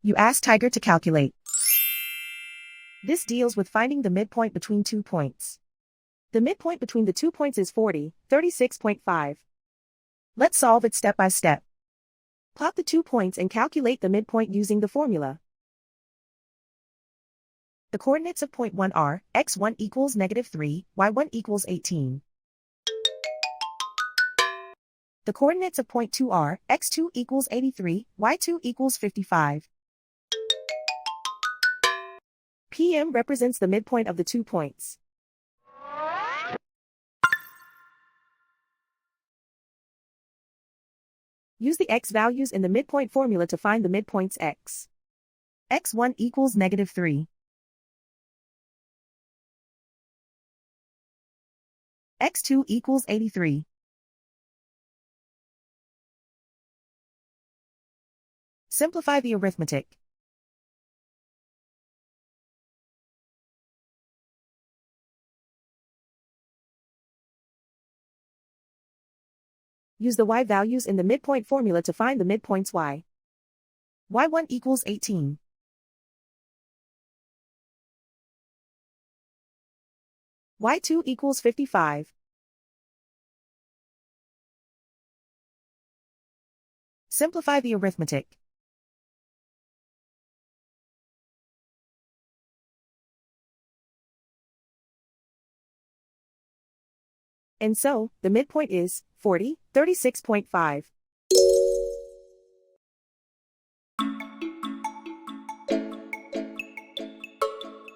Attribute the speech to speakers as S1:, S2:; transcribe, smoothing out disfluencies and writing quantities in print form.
S1: You ask Tiger to calculate. This deals with finding the midpoint between 2 points. The midpoint between the 2 points is 40, 36.5. Let's solve it step by step. Plot the 2 points and calculate the midpoint using the formula. The coordinates of point 1 are, x1 equals -3, y1 equals 18. The coordinates of point 2 are, x2 equals 83, y2 equals 55. PM represents the midpoint of the 2 points. Use the x values in the midpoint formula to find the midpoints x. x1 equals -3. x2 equals 83. Simplify the arithmetic. Use the y values in the midpoint formula to find the midpoints y. y1 equals 18. y2 equals 55. Simplify the arithmetic. And so, the midpoint is 40, 36.5.